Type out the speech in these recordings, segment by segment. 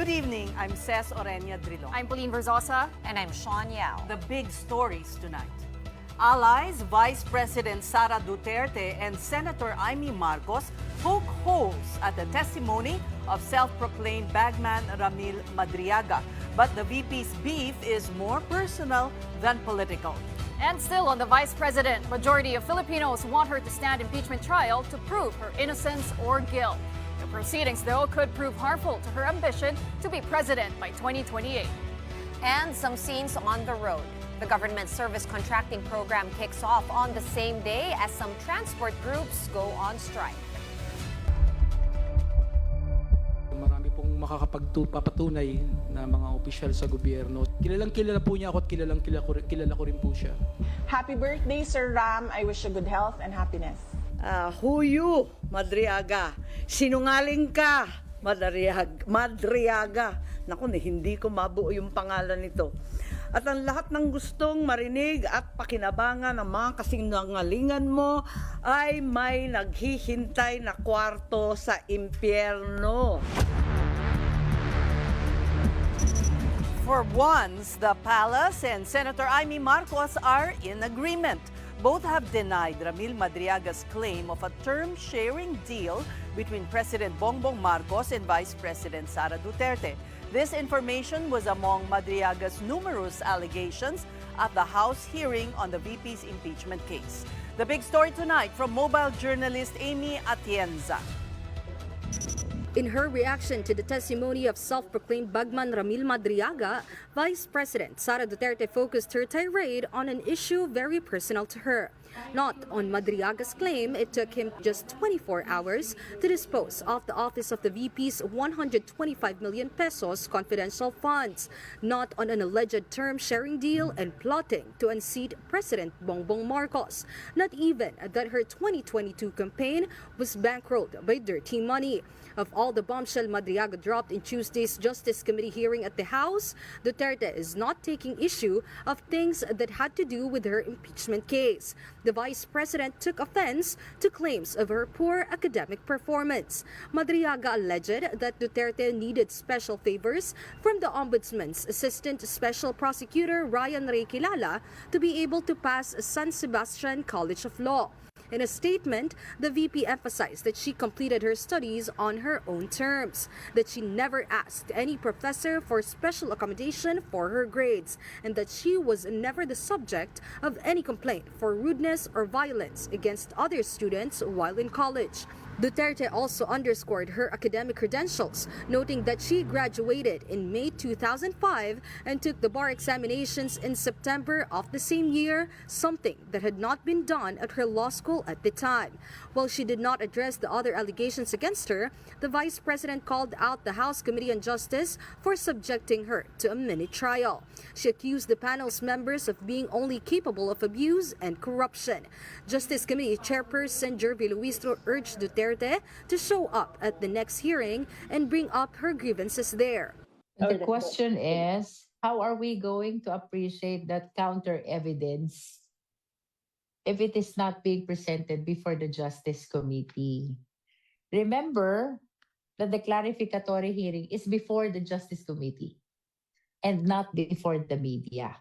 Good evening, I'm Ces Orenia Drilon. I'm Pauline Verzosa. And I'm Sean Yao. The big stories tonight. Allies, Vice President Sara Duterte and Senator Amy Marcos poke holes at the testimony of self-proclaimed bagman Ramil Madriaga. But the VP's beef is more personal than political. And still on the vice president, majority of Filipinos want her to stand impeachment trial to prove her innocence or guilt. The proceedings, though, could prove harmful to her ambition to be president by 2028. And some scenes on the road. The government service contracting program kicks off on the same day as some transport groups go on strike. Marami pong makakapagpapatunay na mga opisyal sa gobyerno. Kilala po niya ako at kilala ko rin po siya. Happy birthday, Sir Ram. I wish you good health and happiness. Huyu, Madriaga. Sinungaling ka, Madriaga. Naku, hindi ko mabuo yung pangalan nito. At ang lahat ng gustong marinig at pakinabangan ng mga kasinungalingan mo ay may naghihintay na kwarto sa impyerno. For once, the palace and Senator Amy Marcos are in agreement. Both have denied Ramil Madriaga's claim of a term-sharing deal between President Bongbong Marcos and Vice President Sara Duterte. This information was among Madriaga's numerous allegations at the House hearing on the VP's impeachment case. The big story tonight from mobile journalist Amy Atienza. In her reaction to the testimony of self-proclaimed bagman Ramil Madriaga, Vice President Sara Duterte focused her tirade on an issue very personal to her. Not on Madriaga's claim it took him just 24 hours to dispose of the office of the VP's 125 million pesos confidential funds. Not on an alleged term-sharing deal and plotting to unseat President Bongbong Marcos. Not even that her 2022 campaign was bankrolled by dirty money. Of all the bombshell Madriaga dropped in Tuesday's Justice Committee hearing at the House, Duterte is not taking issue of things that had to do with her impeachment case. The Vice President took offense to claims of her poor academic performance. Madriaga alleged that Duterte needed special favors from the Ombudsman's Assistant Special Prosecutor Ryan Ray Kilala to be able to pass San Sebastian College of Law. In a statement, the VP emphasized that she completed her studies on her own terms, that she never asked any professor for special accommodation for her grades, and that she was never the subject of any complaint for rudeness or violence against other students while in college. Duterte also underscored her academic credentials, noting that she graduated in May 2005 and took the bar examinations in September of the same year, something that had not been done at her law school at the time. While she did not address the other allegations against her, the Vice President called out the House Committee on Justice for subjecting her to a mini trial. She accused the panel's members of being only capable of abuse and corruption. Justice Committee Chairperson Jervy Luistro urged Duterte to show up at the next hearing and bring up her grievances there. The question is, how are we going to appreciate that counter evidence if it is not being presented before the Justice Committee? Remember that the clarificatory hearing is before the Justice Committee and not before the media.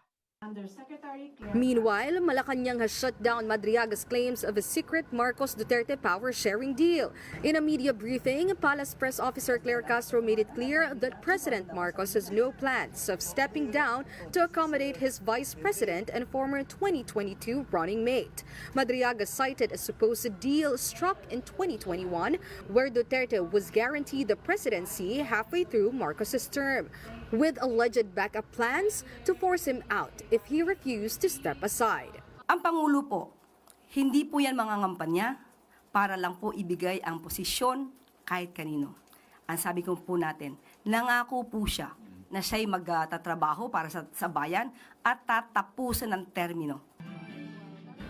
Meanwhile, Malacanang has shut down Madriaga's claims of a secret Marcos Duterte power-sharing deal. In a media briefing, Palace Press Officer Claire Castro made it clear that President Marcos has no plans of stepping down to accommodate his vice president and former 2022 running mate. Madriaga cited a supposed deal struck in 2021 where Duterte was guaranteed the presidency halfway through Marcos's term, with alleged backup plans to force him out if he refused to step aside. Ang Pangulo po, hindi po yan mangangampanya para lang po ibigay ang posisyon kahit kanino. Ang sabi ko po natin, nangako po siya na siya'y magtatrabaho para sa bayan at tatapusin ng termino.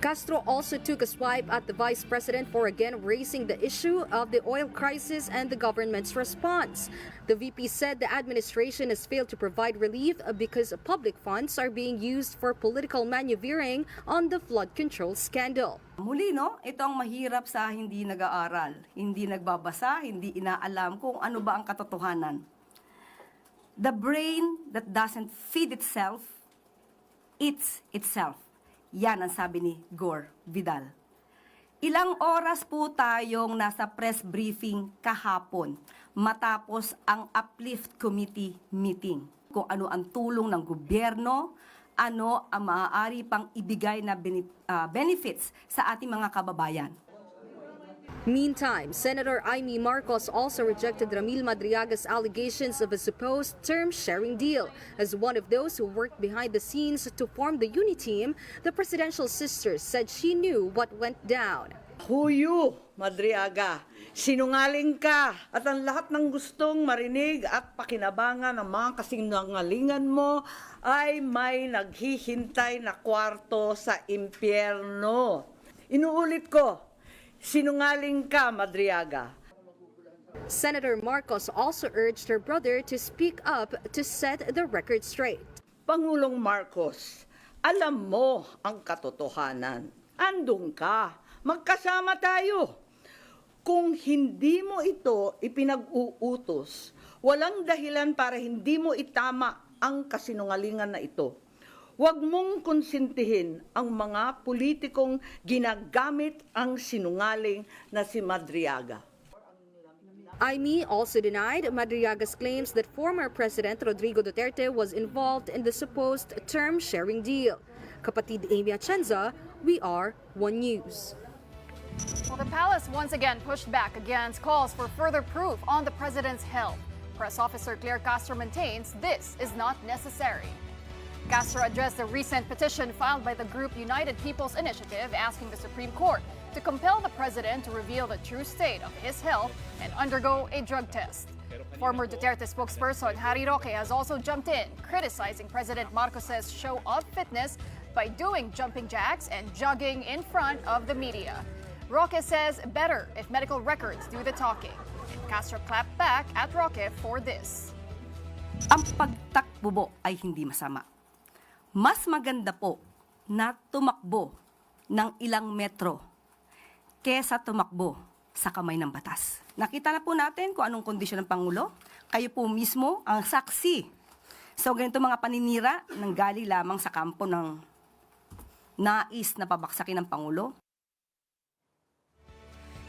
Castro also took a swipe at the vice president for again raising the issue of the oil crisis and the government's response. The VP said the administration has failed to provide relief because public funds are being used for political maneuvering on the flood control scandal. Muli, no? Ito ang mahirap sa hindi nag-aaral, hindi nagbabasa, hindi inaalam kung ano ba ang katotohanan. The brain that doesn't feed itself, eats itself. Yan ang sabi ni Gore Vidal. Ilang oras po tayong nasa press briefing kahapon matapos ang Uplift Committee meeting. Kung ano ang tulong ng gobyerno, ano ang maaari pang ibigay na benefits sa ating mga kababayan. Meantime, Senator Amy Marcos also rejected Ramil Madriaga's allegations of a supposed term-sharing deal. As one of those who worked behind the scenes to form the Uni Team, the presidential sister said she knew what went down. Huyu, Madriaga, sinungaling ka at ang lahat ng gustong marinig at pakinabangan ng mga kasinungalingan mo ay may naghihintay na kwarto sa impyerno. Inuulit ko, sinungaling ka, Madriaga. Senator Marcos also urged her brother to speak up to set the record straight. Pangulong Marcos, alam mo ang katotohanan. Andun ka, magkasama tayo. Kung hindi mo ito ipinag-uutos, walang dahilan para hindi mo itama ang kasinungalingan na ito. Huwag mong konsintihin ang mga politikong ginagamit ang sinungaling na si Madriaga. Amy also denied Madriaga's claims that former President Rodrigo Duterte was involved in the supposed term-sharing deal. Kapatid Amy Atienza, we are One News. Well, the palace once again pushed back against calls for further proof on the president's health. Press officer Claire Castro maintains this is not necessary. Castro addressed the recent petition filed by the group United People's Initiative asking the Supreme Court to compel the president to reveal the true state of his health and undergo a drug test. Former Duterte spokesperson Harry Roque has also jumped in, criticizing President Marcos's show of fitness by doing jumping jacks and jogging in front of the media. Roque says better if medical records do the talking. And Castro clapped back at Roque for this. Ang pagtakbo ay hindi masama. Mas maganda po na tumakbo ng ilang metro kesa tumakbo sa kamay ng batas. Nakita na po natin kung anong kondisyon ng Pangulo. Kayo po mismo ang saksi. So ganito mga paninira nang galing lamang sa kampo ng nais na pabaksakin ng Pangulo.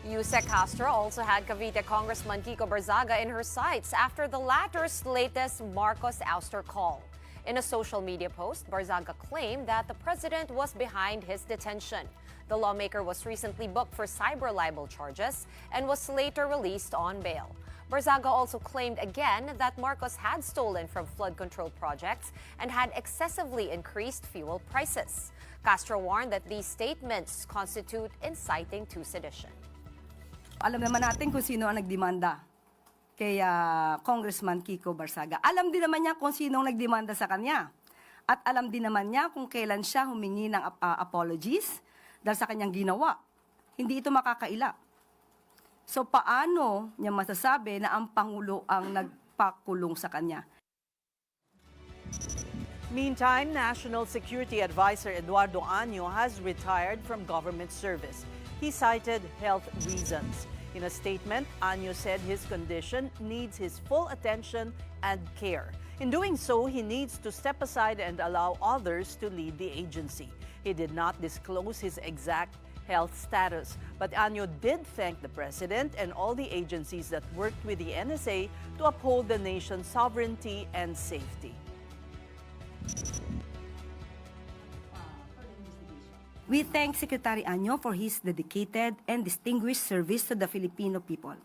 Yusek Castro also had Cavite Congressman Kiko Barzaga in her sights after the latter's latest Marcos ouster call. In a social media post, Barzaga claimed that the president was behind his detention. The lawmaker was recently booked for cyber libel charges and was later released on bail. Barzaga also claimed again that Marcos had stolen from flood control projects and had excessively increased fuel prices. Castro warned that these statements constitute inciting to sedition. Alam naman natin kung sino ang nagdemanda kay Congressman Kiko Barzaga. Alam din naman niya kung sino ang nagdemanda sa kanya. At alam din naman niya kung kailan siya humingi ng apologies dahil sa kanyang ginawa. Hindi ito makakaila. So paano niya masasabi na ang Pangulo ang nagpakulong sa kanya? Meantime, National Security Advisor Eduardo Año has retired from government service. He cited health reasons. In a statement, Año said his condition needs his full attention and care. In doing so, he needs to step aside and allow others to lead the agency. He did not disclose his exact health status, but Año did thank the president and all the agencies that worked with the NSA to uphold the nation's sovereignty and safety. We thank Secretary Año for his dedicated and distinguished service to the Filipino people.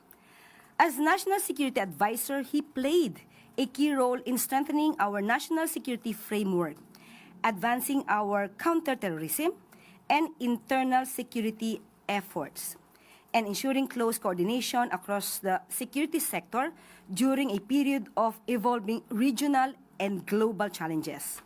As National Security Advisor, he played a key role in strengthening our national security framework, advancing our counterterrorism and internal security efforts, and ensuring close coordination across the security sector during a period of evolving regional and global challenges.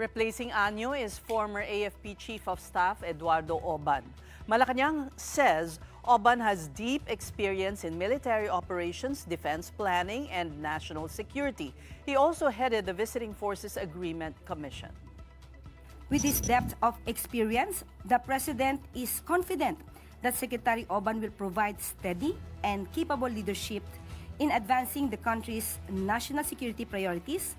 Replacing Año is former AFP Chief of Staff Eduardo Oban. Malacanang says Oban has deep experience in military operations, defense planning, and national security. He also headed the Visiting Forces Agreement Commission. With this depth of experience, the President is confident that Secretary Oban will provide steady and capable leadership in advancing the country's national security priorities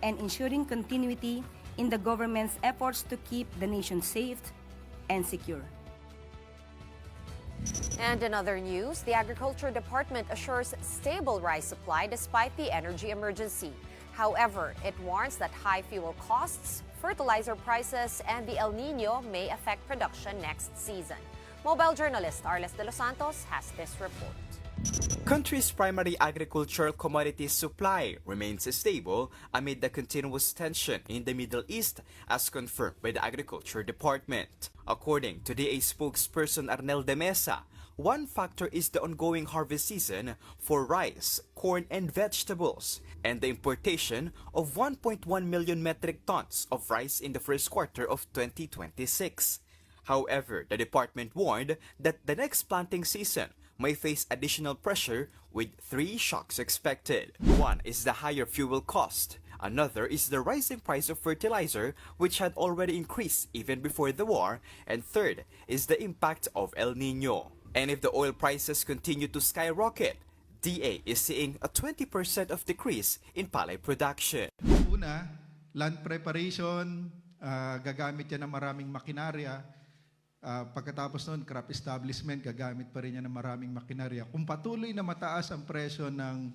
and ensuring continuity in the government's efforts to keep the nation safe and secure. And in other news, the Agriculture Department assures stable rice supply despite the energy emergency. However, it warns that high fuel costs, fertilizer prices, and the El Nino may affect production next season. Mobile journalist Arles de los Santos has this report. Country's primary agricultural commodities supply remains stable amid the continuous tension in the Middle East, as confirmed by the Agriculture Department. According to DA spokesperson Arnel de Mesa, one factor is the ongoing harvest season for rice, corn, and vegetables, and the importation of 1.1 million metric tons of rice in the first quarter of 2026. However, the department warned that the next planting season may face additional pressure with 3 shocks expected. One is the higher fuel cost. Another is the rising price of fertilizer, which had already increased even before the war. And third is the impact of El Nino. And if the oil prices continue to skyrocket, DA is seeing a 20% of decrease in palay production. Una, land preparation, gagamit yan ng maraming makinarya. Pagkatapos nun, crop establishment, gagamit pa rin yan ng maraming makinarya. Kung patuloy na mataas ang presyo ng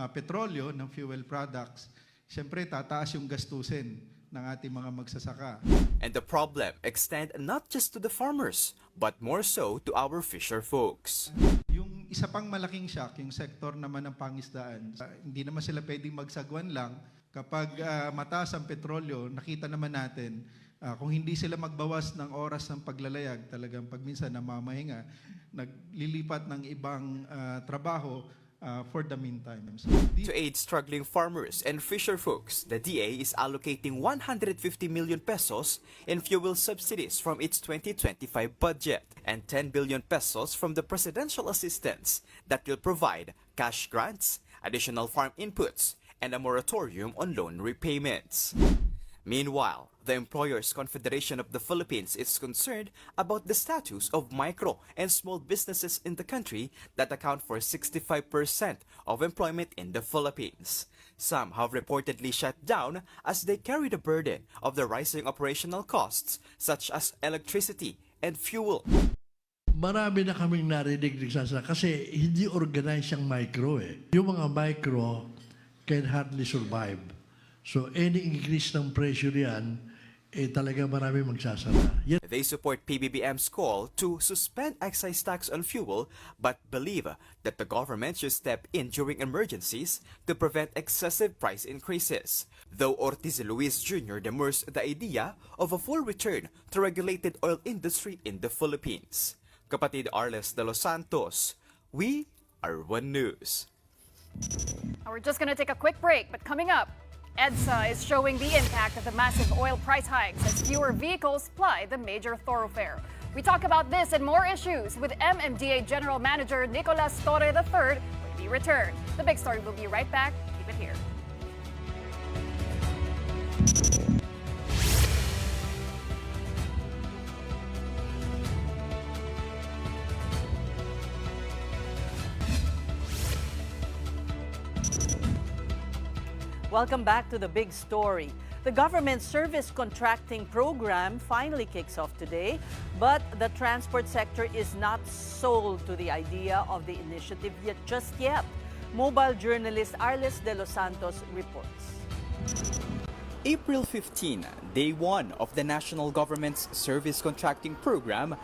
petrolyo, ng fuel products, siyempre tataas yung gastusin ng ating mga magsasaka. And the problem extend not just to the farmers, but more so to our fisher folks. Yung isa pang malaking shock, yung sektor naman ng pangisdaan, hindi naman sila pwedeng magsagwan lang. Kapag mataas ang petrolyo, nakita naman natin, kung hindi sila magbawas ng oras ng paglalayag, talagang pagminsan namamahinga, naglilipat ng ibang trabaho for the meantime. So, to aid struggling farmers and fisher folks, the DA is allocating 150 million pesos in fuel subsidies from its 2025 budget and 10 billion pesos from the presidential assistance that will provide cash grants, additional farm inputs, and a moratorium on loan repayments. Meanwhile, the Employers Confederation of the Philippines is concerned about the status of micro and small businesses in the country that account for 65% of employment in the Philippines. Some have reportedly shut down as they carry the burden of the rising operational costs such as electricity and fuel. Marami na kaming narinig kasi hindi organized yung micro eh. Yung mga micro can hardly survive. So any increase ng pressure yan, talaga marami magsasara. They support PBBM's call to suspend excise tax on fuel, but believe that the government should step in during emergencies to prevent excessive price increases. Though Ortiz Luis Jr. demurs the idea of a full return to regulated oil industry in the Philippines. Kapatid Arles de los Santos, we are One News. We're just going to take a quick break, but coming up, EDSA is showing the impact of the massive oil price hikes as fewer vehicles ply the major thoroughfare. We talk about this and more issues with MMDA General Manager Nicolas Torre III when we return. The big story will be right back. Keep it here. Welcome back to the big story. The government service contracting program finally kicks off today, but the transport sector is not sold to the idea of the initiative just yet. Mobile journalist Arles de los Santos reports. April 15, day 1 of the national government's service contracting program,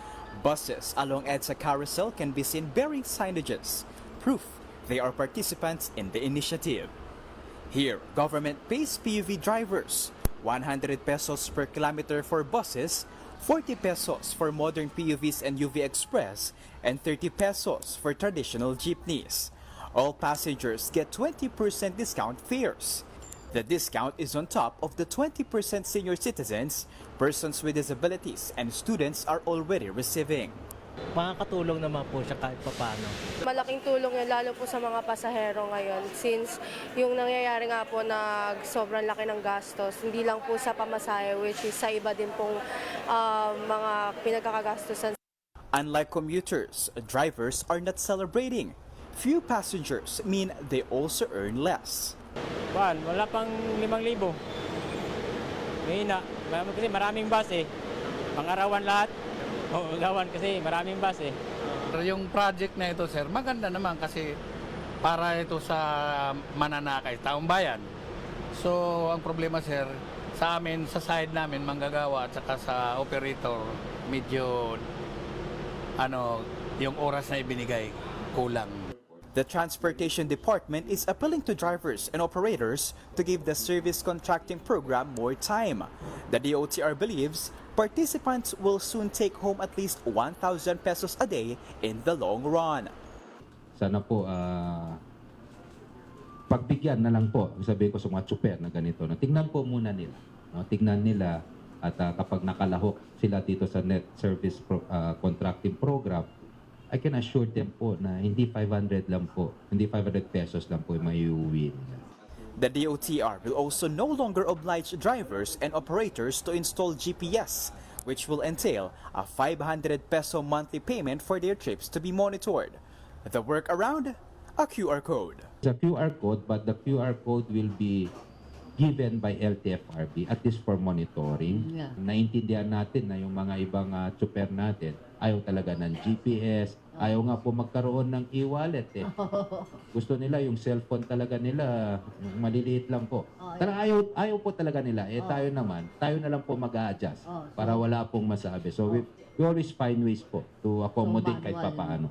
buses along EDSA Carousel can be seen bearing signages, proof they are participants in the initiative. Here, government pays PUV drivers 100 pesos per kilometer for buses, 40 pesos for modern PUVs and UV Express, and 30 pesos for traditional jeepneys. All passengers get 20% discount fares. The discount is on top of the 20% senior citizens, persons with disabilities, and students are already receiving. Makakatulong naman po siya kahit papano. Malaking tulong yan lalo po sa mga pasahero ngayon since yung nangyayari nga po na sobrang laki ng gastos, hindi lang po sa pamasahe which is sa iba din pong mga pinagkakagastusan. Unlike commuters, drivers are not celebrating. Few passengers mean they also earn less. Wala pang 5,000. Mahina. Kasi maraming bus eh. Pangarawan lahat. Oo, gawan kasi maraming bus eh. Yung project na ito, sir, maganda naman kasi para ito sa mananakay, taong bayan. So, ang problema, sir, sa amin, sa side namin, manggagawa at saka sa operator, medyo, yung oras na ibinigay, kulang. The Transportation Department is appealing to drivers and operators to give the service contracting program more time. The DOTR believes participants will soon take home at least 1,000 pesos a day in the long run. Sana po pagbigyan na lang po, sabihin ko sa mga tsuper na ganito, na tingnan po muna nila. No? Tingnan nila at kapag nakalahok sila dito sa net service contracting program, I can assure them po na hindi 500 lang po, hindi 500 pesos lang po may uuwi nila. The DOTR will also no longer oblige drivers and operators to install GPS, which will entail a 500 peso monthly payment for their trips to be monitored. The workaround? A QR code. It's a QR code, but the QR code will be given by LTFRB, at least for monitoring. Yeah. Naintindihan natin na yung mga ibang tsuper natin, ayaw talaga ng GPS, ayaw nga po magkaroon ng e-wallet eh. Gusto nila yung cellphone talaga nila, maliliit lang po. Pero ayaw po talaga nila. Eh tayo naman, tayo na lang po mag-a-adjust para wala pong masabi. So we always find ways po to accommodate kahit papaano.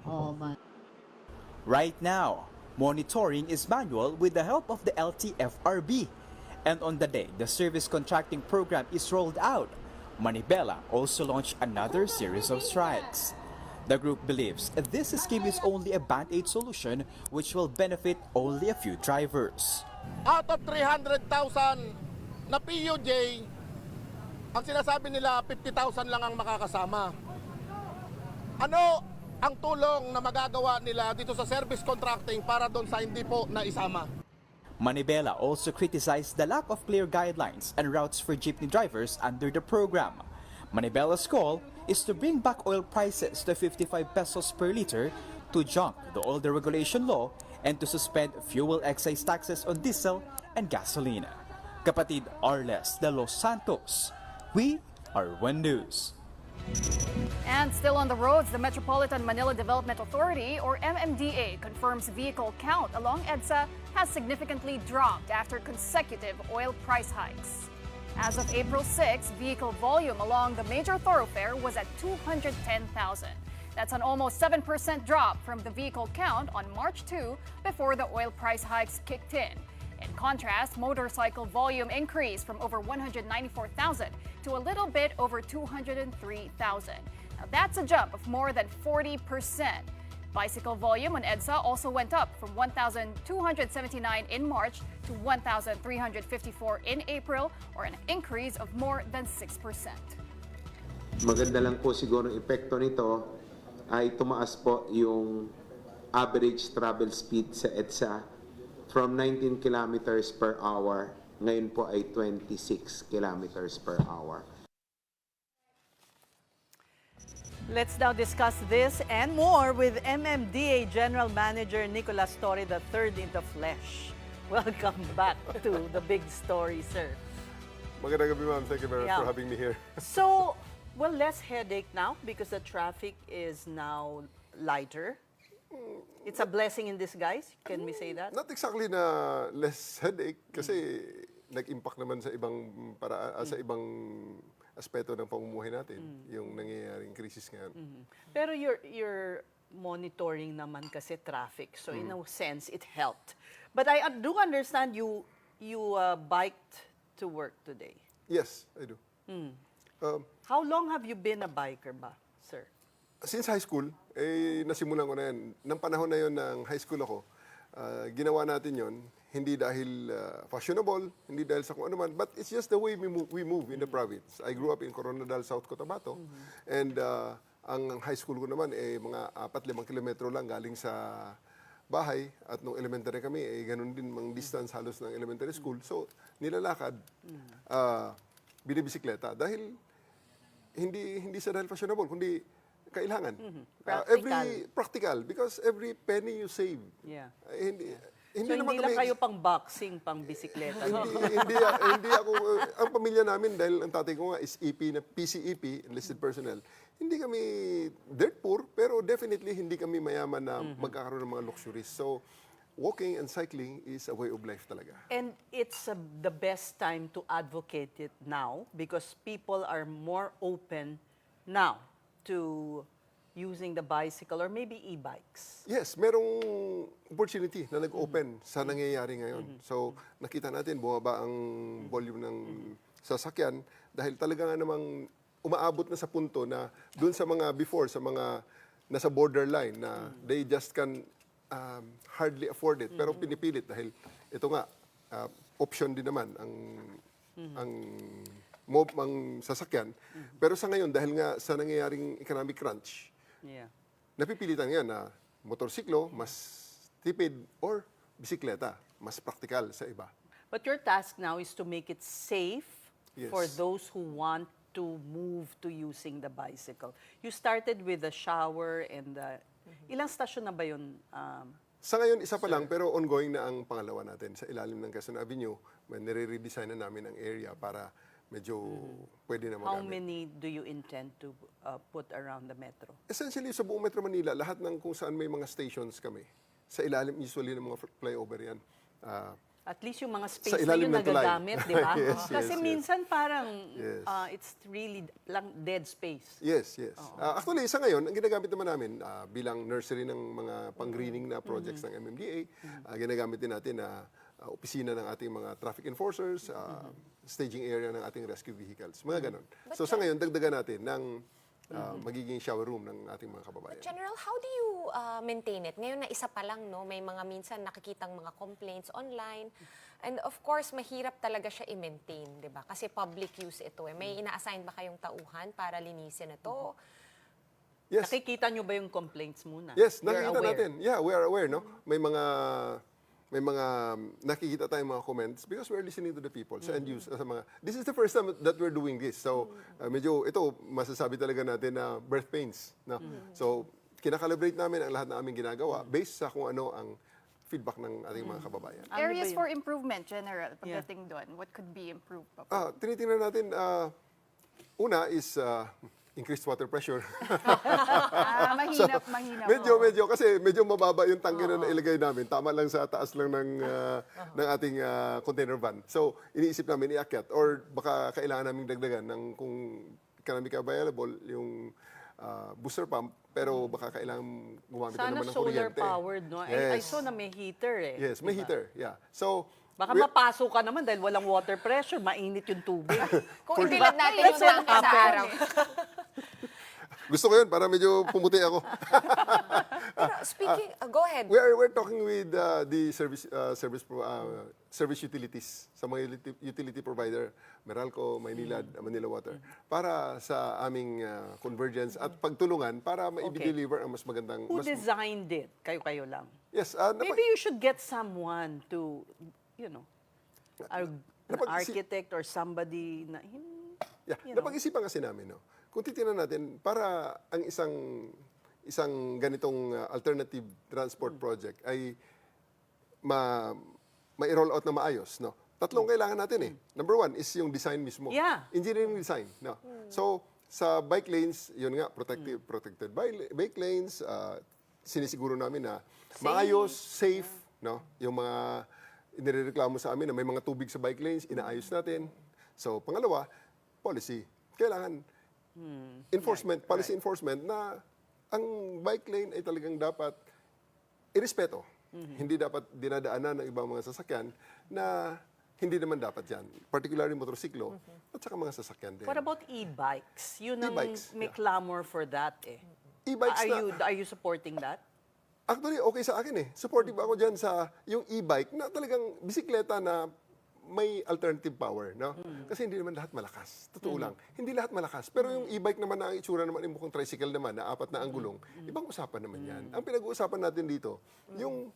Right now, monitoring is manual with the help of the LTFRB. And on the day the service contracting program is rolled out, Manibela also launched another series of strikes. The group believes this scheme is only a band-aid solution which will benefit only a few drivers. Out of 300,000 na PUJ, ang sinasabi nila 50,000 lang ang makakasama. Ano ang tulong na magagawa nila dito sa service contracting para doon sa hindi po naisama? Manibela also criticized the lack of clear guidelines and routes for jeepney drivers under the program. Manibela's call is to bring back oil prices to 55 pesos per liter, to junk the older regulation law, and to suspend fuel excise taxes on diesel and gasoline. Kapatid Arles de Los Santos, we are One News. And still on the roads, the Metropolitan Manila Development Authority, or MMDA, confirms vehicle count along EDSA has significantly dropped after consecutive oil price hikes. As of April 6, vehicle volume along the major thoroughfare was at 210,000. That's an almost 7% drop from the vehicle count on March 2 before the oil price hikes kicked in. In contrast, motorcycle volume increased from over 194,000 to a little bit over 203,000. Now that's a jump of more than 40%. Bicycle volume on EDSA also went up from 1,279 in March to 1,354 in April, or an increase of more than 6%. Maganda lang po siguro ang epekto nito ay tumaas po yung average travel speed sa EDSA from 19 kilometers per hour, ngayon po ay 26 kilometers per hour. Let's now discuss this and more with MMDA General Manager Nicolas Torre III in the flesh. Welcome back to the big story, sir. Magandang gabi, ma'am. Thank you very much for having me here. So, well, less headache now because the traffic is now lighter. It's a blessing in disguise, can we say that? Not exactly na less headache kasi nag-impact naman sa ibang sa ibang aspeto ng pamumuhay natin, yung nangyayaring krisis ngayon. Pero you're monitoring naman kasi traffic, so in a sense it helped. But I do understand you biked to work today. Yes, I do. How long have you been a biker ba, sir? Since high school, nasimulan ko na yan. Nang panahon na yon ng high school ako, ginawa natin yon hindi dahil fashionable, hindi dahil sa kung ano man, but it's just the way we move in the province. I grew up in Coronadal, South Cotabato, and ang high school ko naman mga 4-5 kilometro lang galing sa bahay, at nung elementary kami, ganun din mang distance halos ng elementary school. So, nilalakad, binibisikleta, dahil hindi sa dahil fashionable, kundi Mhm. kailangan. Practical. Because every penny you save. Yeah. Hindi So naman hindi lang kami- kayo pang boxing, pang bisikleta. no? hindi ako, ang pamilya namin, dahil ang tatay ko nga is EP, na PCEP, enlisted personnel, hindi kami dirt poor, pero definitely hindi kami mayaman na magkakaroon ng mga luxuries. So, walking and cycling is a way of life talaga. And it's the best time to advocate it now because people are more open now to using the bicycle or maybe e-bikes. Yes, merong opportunity na nag-open sa nangyayari ngayon. So, nakita natin, bumaba ang volume ng sasakyan dahil talaga nga namang umaabot na sa punto na dun sa mga before, sa mga nasa borderline na they just can hardly afford it. Pero pinipilit dahil ito nga, option din naman ang sasakyan. Pero sa ngayon, dahil nga sa nangyayaring economic crunch, Yeah. napipilitan yan na motorsiklo, mas tipid, or bisikleta, mas praktikal sa iba. But your task now is to make it safe Yes. for those who want to move to using the bicycle. You started with the shower and ilang stasyon na ba yun? Sa ngayon, isa pa lang, pero ongoing na ang pangalawa natin. Sa ilalim ng Quezon Avenue, may nire-redesign na namin ang area para medyo pwede na How magamit. many do you intend to put around the metro? Essentially, sa buong Metro Manila, lahat ng kung saan may mga stations kami, sa ilalim usually ng mga flyover yan. At least yung mga Sa space na ilalim yun ng tulay. nagagamit, di ba? Yes, Kasi yes. minsan parang Yes. it's really lang dead space. Yes, yes. Actually, sa ngayon, ang ginagamit naman namin bilang nursery ng mga pang-greening na projects ng MMDA, ginagamit din natin na opisina ng ating mga traffic enforcers, staging area ng ating rescue vehicles, mga ganon. So sa ngayon, dagdagan natin ng magiging shower room ng ating mga kababayan. General, how do you maintain it? Ngayon na isa pa lang, no, may mga minsan nakikitang mga complaints online. And of course, mahirap talaga siya i-maintain, di ba? Kasi public use ito. May ina-assign ba kayong tauhan para linisin ito? Yes. Nakikita nyo ba yung complaints muna? Yes, You're nakikita aware? natin. Yeah, we are aware, no? May mga nakikita tayong mga comments because we're listening to the people sa end use sa mga this is the first time that we're doing this. So medyo ito masasabi talaga natin na birth pains, no? So kinakalibrate namin ang lahat ng aming ginagawa based sa kung ano ang feedback ng ating mga kababayan. Areas for improvement, General, pagdating doon. What could be improved pa po? Tinitingnan natin una is increased water pressure. Mahina po. Medyo kasi medyo mababa yung tangke na nailagay namin. Tama lang sa taas lang ng ating container van. So iniisip namin iakyat or baka kailangan naming dagdagan ng kung economic available yung booster pump pero baka kailangan gumamit na naman ng kuryente. Sana solar-powered, no? Yes. I saw na may heater eh. Yes, may Diba? heater. Yeah. So Baka mapasok ka naman dahil walang water pressure, mainit yung tubig. Kung ibilad natin yung tangke sa araw. gusto ko yun para medyo pumuti ako. Pero speaking, go ahead. We're talking with the service utilities sa mga utility provider, Meralco, Maynilad, Manila Water, para sa aming convergence at pagtulungan para ma-deliver ang mas magandang... Who designed it? Kayo-kayo lang? Yes. Maybe you should get someone to, you know, an architect or somebody na... Yeah, napag-isipan kasi namin, no? Kung titingnan natin, para ang isang ganitong alternative transport project ay ma-roll out na maayos, no? Tatlong kailangan natin eh. Number one is yung design mismo. Yeah. Engineering design, no? So, sa bike lanes, yun nga, protected bike lanes, sinisiguro namin na maayos, safe, no? Yung mga inireklamo sa amin na may mga tubig sa bike lanes, inaayos natin. So, pangalawa, policy. Kailangan enforcement, policy enforcement na ang bike lane ay talagang dapat irespeto. Hindi dapat dinadaanan ng ibang mga sasakyan na hindi naman dapat yan. Particularly motorsiklo at saka mga sasakyan din. What about e-bikes? Yun ang E-bikes, may clamor for that eh. E-bikes Are you supporting that? Actually, okay sa akin eh. Supportive ako dyan sa yung e-bike na talagang bisikleta na may alternative power, no? Kasi hindi naman lahat malakas. Totoo lang. Hindi lahat malakas. Pero yung e-bike naman na ang itsura naman, yung mukhang tricycle naman, na 4 na ang gulong, ibang usapan naman yan. Ang pinag-uusapan natin dito, yung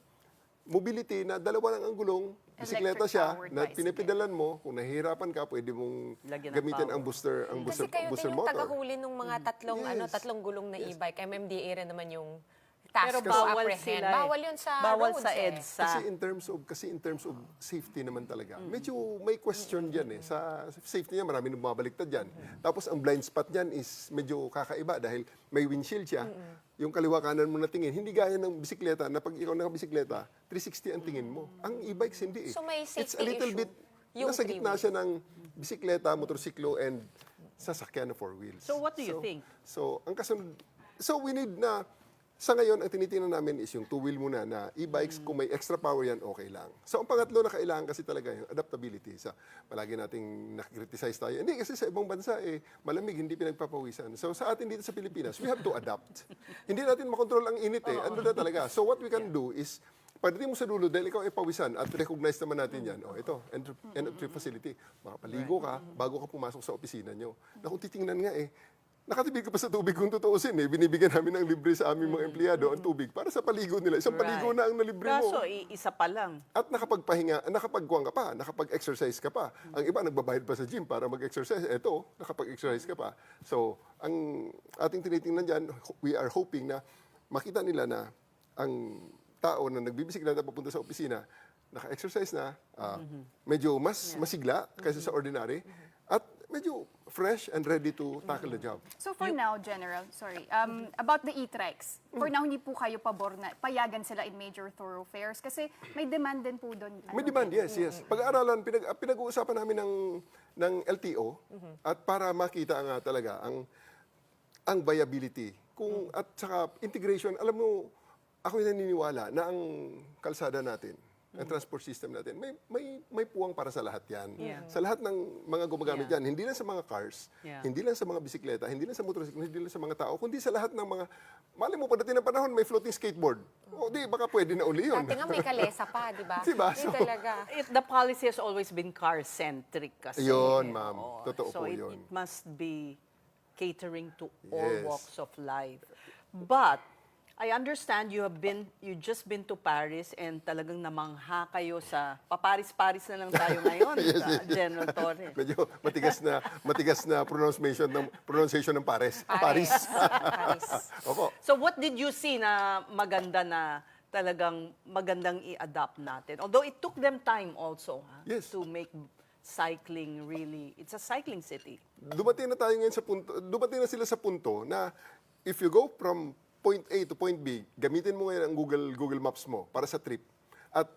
mobility na dalawa lang ang gulong, bisikleta siya, Electric-powered na bicycle. pinipedalan mo, kung nahihirapan ka, pwede mong Lagyan ng gamitin power. ang booster, Kasi kayo booster din yung motor. tagahuli ng mga tatlong Yes. tatlong gulong na e-bike. MMDA rin naman yung task Pero to bawal apprehend. sila eh. Bawal yun sa Bawal roads sa eh. EDSA. Kasi in terms of safety naman talaga. Medyo may question diyan eh. Sa safety niya, marami nang bumabaliktad diyan. Tapos ang blind spot niyan is medyo kakaiba dahil may windshield siya. Yung kaliwa kanan mo na tingin, hindi gaya ng bisikleta na pag ikaw nakabisikleta, 360 ang tingin mo. Ang e-bikes hindi eh. So may It's safety a little issue. bit, Yung nasa gitna three-wheel. siya ng bisikleta, motorsiklo, and sasakyan na four wheels. So what do you think? So, ang kasunod, so we need na, sa ngayon, ang tinitingnan namin is yung two-wheel muna na e-bikes, kung may extra power yan, okay lang. So, ang pangatlo na kailangan kasi talaga yung adaptability. Sa palagi nating nakikriticize tayo. Hindi, kasi sa ibang bansa, malamig, hindi pinagpapawisan. So, sa atin dito sa Pilipinas, we have to adapt. Hindi natin makontrol ang init Ano na talaga. So, what we can do is, pagdating mo sa dulo, dahil ikaw ay pawisan at recognize naman natin yan, ito, entry facility. Makapaligo ka bago ka pumasok sa opisina nyo. Na kung titingnan nga nakatibig ka pa sa tubig kung tutuusin Binibigyan namin ng libre sa aming mga empleyado ang tubig para sa paligo nila. Isang paligo na ang nalibre mo. Kaso, isa pa lang. At nakapagkuhan ka pa, nakapag-exercise ka pa. Ang iba, nagbabayad pa sa gym para mag-exercise. Ito, nakapag-exercise ka pa. So, ang ating tinitingnan dyan, we are hoping na makita nila na ang tao na nagbibisikleta papunta sa opisina, naka-exercise na, medyo mas masigla kaysa sa ordinary, at medyo fresh and ready to tackle the job. So for now, General, about the e-trikes, for now hindi po kayo pabor na payagan sila in major thoroughfares kasi may demand din po doon. May demand, yes. Pag-aaralan, pinag-uusapan namin ng LTO at para makita nga talaga ang viability at saka integration. Alam mo, ako yung naniniwala na ang kalsada natin, ang transport system natin, may puwang para sa lahat yan. Sa lahat ng mga gumagamit yan. Hindi lang sa mga cars, hindi lang sa mga bisikleta, hindi lang sa motorsiklo, hindi lang sa mga tao, kundi sa lahat ng mga, mali mo, pagdating ng panahon, may floating skateboard. O di, baka pwede na uli yun. Dati nga may kalesa pa, di ba? Diba? Yun So, talaga. The policy has always been car-centric kasi. Yun, ma'am. Totoo so po yun. it must be catering to all Yes. walks of life. But, I understand you just been to Paris and talagang namangha kayo sa paparis-paris na lang tayo ngayon, General Torres. Medyo matigas na pronunciation ng Paris. Paris. Opo. So what did you see na maganda na talagang magandang i-adapt natin? Although it took them time also to make cycling really, it's a cycling city. Dumating na tayo ngayon sa punto, dumating na sila sa punto na if you go from point A to point B, gamitin mo ngayon ang Google Maps mo para sa trip. At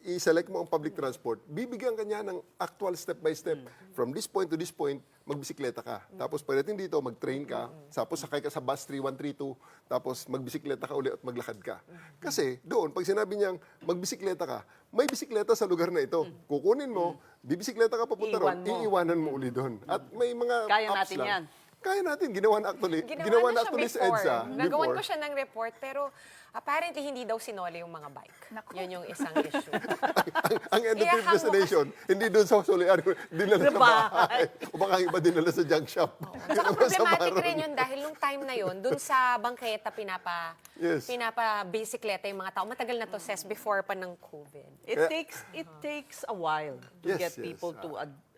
i-select mo ang public transport, bibigyan ka niya ng actual step by step. From this point to this point, magbisikleta ka. Tapos pagdating dito, mag-train ka. Tapos sakay ka sa bus 3132. Tapos magbisikleta ka uli at maglakad ka. Kasi doon, pag sinabi niyang magbisikleta ka, may bisikleta sa lugar na ito. Kukunin mo, bibisikleta ka papunta ron, iiwanan mo uli doon. At may mga Kaya apps natin lang. yan. Kaya natin, ginawa na actually Ginawa na siya sa before. EDSA. Nagawan ko siya ng report, pero apparently hindi daw sinole yung mga bike. Yun yung isang issue. Ang end of trip destination, hindi doon sa sulian, dinala sa bahay. O baka iba dinala sa junk shop. Saka problematic rin yun dahil nung time na yun, dun sa bangketa pinapa-bisikleta yung mga tao. Matagal na to, Ses, before pa ng COVID. It takes a while to Yes, get people to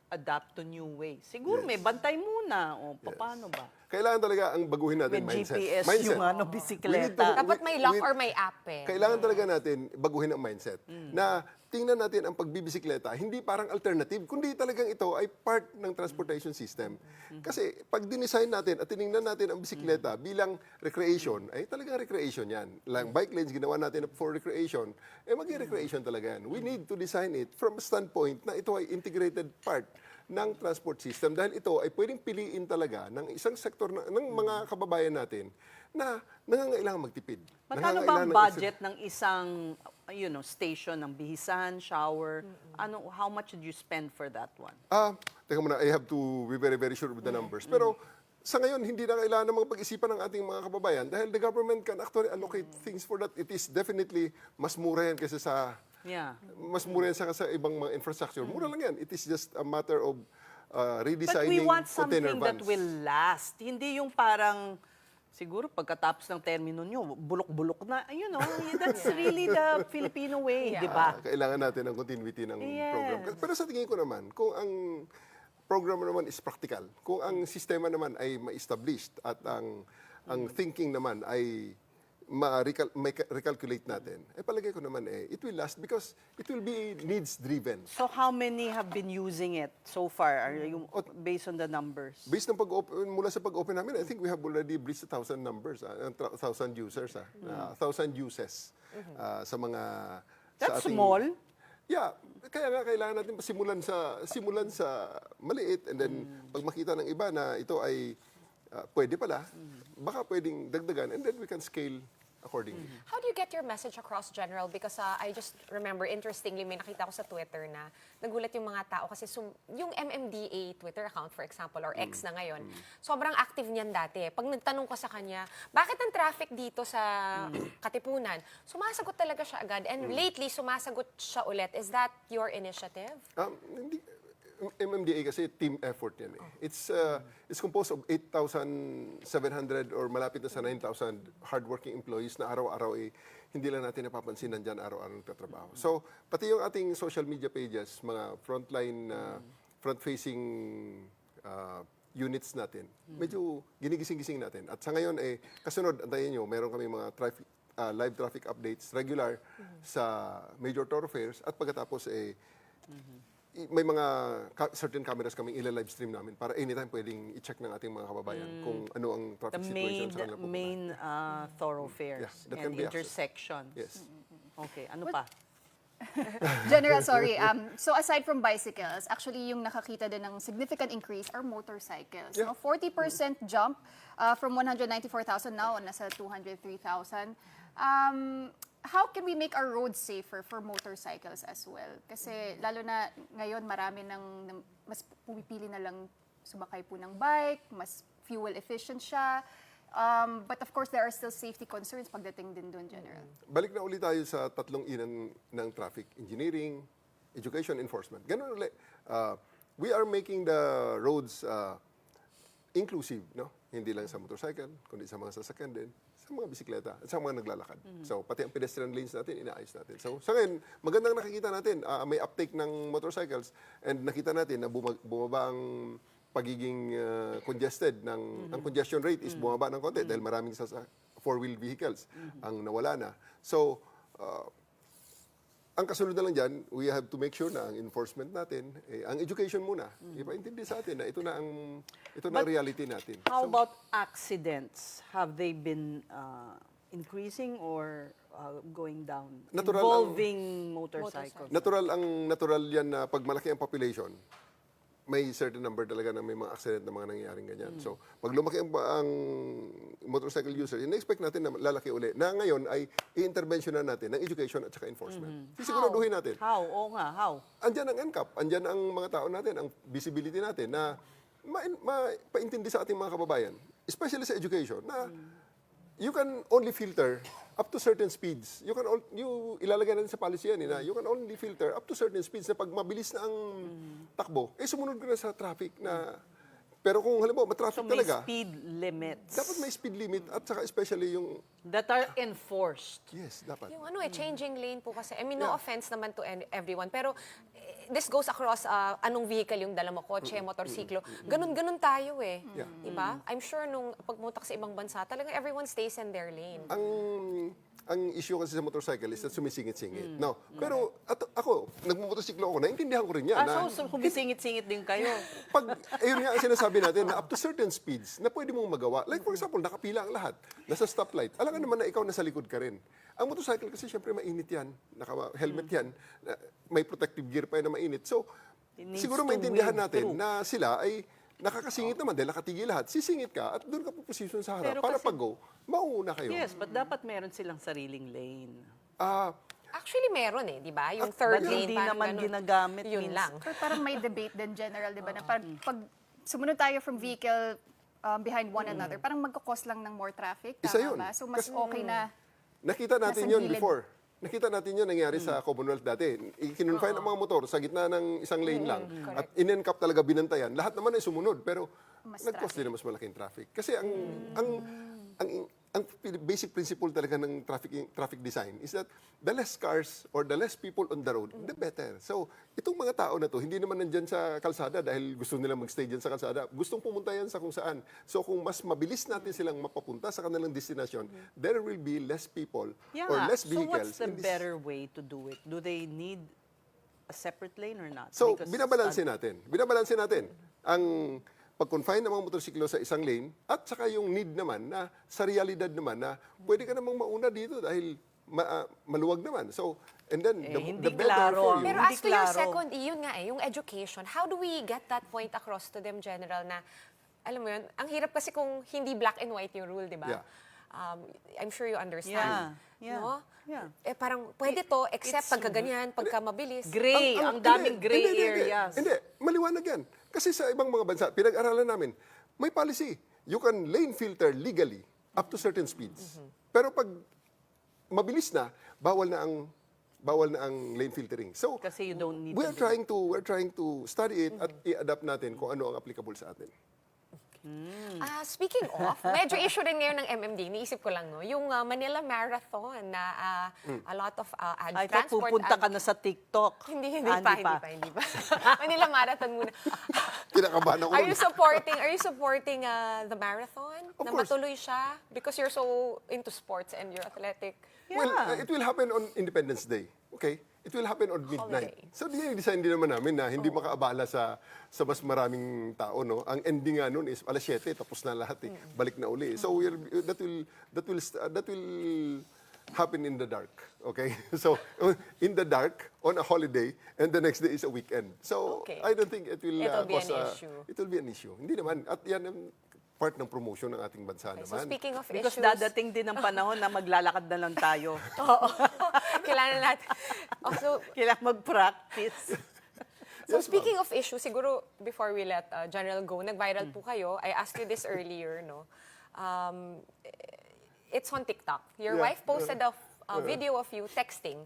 adapt to new ways. Siguro may bantay muna. O, paano ba? Kailangan talaga ang baguhin natin May mindset. GPS mindset. yung bisikleta. Dapat may lock or may app eh. Kailangan talaga natin baguhin ang mindset. Na tingnan natin ang pagbibisikleta, hindi parang alternative, kundi talagang ito ay part ng transportation system. Kasi pag dinesign natin at tiningnan natin ang bisikleta bilang recreation, ay talagang recreation yan. Lang bike lanes ginawa natin for recreation, maging recreation talaga yan. We need to design it from a standpoint na ito ay integrated part ng transport system dahil ito ay pwedeng piliin talaga ng isang sektor ng mga kababayan natin na nangangailangan magtipid. Magkano ba ang budget ng isang station ng bihisan, shower? How much did you spend for that one? Teka muna, I have to be very, very sure with the numbers. Pero sa ngayon, hindi na kailangan ng mga pag-isipan ng ating mga kababayan dahil the government can actually allocate things for that. It is definitely mas mura yan kaysa sa mas mura yan sa ibang mga infrastructure. Mura lang yan. It is just a matter of redesigning But we want container something vans. that will last. Hindi yung parang Siguro pagkatapos ng termino nyo, bulok-bulok na. You know, that's really the Filipino way, di ba? Kailangan natin ng continuity ng program. Pero sa tingin ko naman, kung ang program naman is practical, kung ang sistema naman ay ma-established at ang thinking naman ay ma-recalculate natin, palagay ko naman it will last because it will be needs-driven. So how many have been using it so far? Are you based on the numbers? Based on mula sa pag-open namin, I think we have already breached 1,000 numbers, 1,000 users, 1,000 uses sa mga... That's sa ating, small. Yeah, kaya nga kailangan natin simulan sa maliit and then pag makita ng iba na ito ay pwede pala, baka pwedeng dagdagan and then we can scale accordingly. How do you get your message across, General? Because I just remember, interestingly, may nakita ko sa Twitter na nagulat yung mga tao kasi yung MMDA Twitter account, for example, or X na ngayon, sobrang active niyan dati. Pag nagtanong ko sa kanya, bakit ang traffic dito sa Katipunan? Sumasagot talaga siya agad. And lately, sumasagot siya ulit. Is that your initiative? Hindi. MMDA kasi team effort yan. It's composed of 8,700 or malapit na sa 9,000 hardworking employees na araw-araw hindi lang natin napapansin nandyan araw-araw nagtatrabaho. So, pati yung ating social media pages, mga frontline, front-facing units natin, medyo ginigising-gising natin. At sa ngayon, kasunod, antayin nyo, meron kami mga live traffic updates, regular sa major thoroughfares, at pagkatapos may mga certain cameras kaming ila-live stream namin para anytime pwedeng i-check ng ating mga kababayan kung ano ang traffic situation sa kanilang main thoroughfares that and can be intersections. Yes. Okay, ano pa? General, sorry. So aside from bicycles, actually yung nakakita din ng significant increase are motorcycles. No? 40% jump from 194,000 now nasa 203,000. How can we make our roads safer for motorcycles as well? Kasi lalo na ngayon marami mas pumipili na lang sumakay po ng bike, mas fuel efficient siya. But of course, there are still safety concerns pagdating din doon, General. Balik na ulit tayo sa tatlong inan ng traffic: engineering, education, enforcement. Ganun ulit. We are making the roads inclusive, no? Hindi lang sa motorcycle, kundi sa mga sasakyan din, sa mga bisikleta, at sa mga naglalakad. So, pati ang pedestrian lanes natin, inaayos natin. So, sa ngayon, magandang nakikita natin, may uptake ng motorcycles and nakita natin na bumaba ang pagiging congested ang congestion rate is bumaba ng konti dahil maraming four-wheel vehicles ang nawala na. So, ang kasunod na lang dyan, we have to make sure na ang enforcement natin, ang education muna, ipaintindi sa atin na ito na ang reality natin. How about accidents? Have they been increasing or going down? Involving motorcycles? Natural yan na pag malaki ang population, may certain number talaga na may mga accident na mga nangyayaring ganyan. So, pag lumaki ang motorcycle user, in-expect natin na lalaki uli. Na ngayon ay i-intervention na natin ng education at saka enforcement. Sisiguraduhin natin. How? Oo nga, how? Andyan ang NCAP, andyan ang mga tao natin, ang visibility natin na paintindi sa ating mga kababayan, especially sa education, na you can only filter up to certain speeds. Ilalagay natin sa policy yan, na you can only filter up to certain speeds na pag mabilis na ang takbo, sumunod ka na sa traffic na... Pero kung halimbawa, matraffic talaga... So may speed limits. Dapat may speed limit at saka especially yung... That are enforced. Yes, dapat. Yung changing lane po kasi. I mean, no offense naman to everyone, pero this goes across anong vehicle yung dala mo, kotse, motorsiklo. Ganun-ganun tayo Diba? I'm sure nung pagmutak sa ibang bansa, talagang everyone stays in their lane. Ang issue kasi sa motorcycle is that sumisingit-singit. No. Pero ako, nagmumotorsiklo ako, naintindihan ko rin yan. So kumisingit-singit din kayo. Ayun nga ang sinasabi natin, na up to certain speeds na pwede mong magawa. Like for example, nakapila ang lahat. Nasa stoplight. Alam nga naman na ikaw nasa likod ka rin. Ang motorcycle kasi syempre mainit yan. Naka-helmet yan. May protective gear pa yan na mainit. So, siguro maintindihan natin na sila ay nakakasingit naman dahil nakatigil lahat. Sisingit ka at doon ka po position sa harap. Para pag-go, mauuna kayo. Yes, but dapat meron silang sariling lane. Actually, meron di ba? Yung third lane. Hindi naman ginagamit. Yun lang. So, parang may debate din, General, di ba? Na pag sumunod tayo from vehicle behind one another, parang magkakos lang ng more traffic. Isa yun. Ba? So, mas okay na... Nakita natin yun before. Nakita natin yun nangyari sa Commonwealth dati. Kinunfine ang mga motor sa gitna ng isang lane lang. At in-encap talaga binantayan. Lahat naman ay sumunod. Pero nag-cause din na mas malaking traffic. Kasi ang ang basic principle talaga ng traffic design is that the less cars or the less people on the road, the better. So, itong mga tao na to, hindi naman nandyan sa kalsada dahil gusto nila magstay dyan sa kalsada. Gustong pumunta yan sa kung saan. So, kung mas mabilis natin silang mapapunta sa kanilang destination, there will be less people or less vehicles. So, what's the better way to do it? Do they need a separate lane or not? So, Because binabalanse natin. Binabalanse natin ang pag-confine ng mga motorsiklo sa isang lane at saka yung need naman na sa realidad naman na pwede ka namang mauna dito dahil maluwag naman. So, and then the better for you. Pero as to your second, yun nga yung education, how do we get that point across to them, General, na, alam mo yun, ang hirap kasi kung hindi black and white yung rule, di ba? Yeah. I'm sure you understand. Yeah. No? Yeah. Parang pwede to, except pagka ganyan, pagka mabilis. Gray, ang daming gray areas. Hindi, maliwanag yan. Kasi sa ibang mga bansa, pinag-aralan namin, may policy. You can lane filter legally up to certain speeds. Pero pag mabilis na, bawal na ang lane filtering. So, kasi you don't need we're trying to study it at i-adapt natin kung ano ang applicable sa atin. Speaking of, medyo issue rin ngayon ng MMD, niisip ko lang, no, yung Manila Marathon na a lot of Ay, transport. Pupunta ka na sa TikTok. Hindi pa. Manila Marathon muna. Kinakabahan ako. Are you supporting the marathon? Na matuloy siya? Because you're so into sports and you're athletic. Yeah. Well, it will happen on Independence Day. Okay? It will happen on midnight. Holiday. So, design din naman namin na hindi makaabala sa mas maraming tao, no? Ang ending nga nun is alas 7, tapos na lahat eh. Balik na uli. So, that will happen in the dark. Okay? So, in the dark, on a holiday, and the next day is a weekend. So, I don't think it will cause it will be an issue. Hindi naman. At yan ang part ng promotion ng ating bansa naman. So speaking of Because issues... dadating din ang panahon na maglalakad na lang tayo. Oo. Kailangan natin. Also, kailangan mag-practice. So speaking of issues, siguro before we let General go, nag-viral po kayo. I asked you this earlier, no? It's on TikTok. Your wife posted a video of you texting.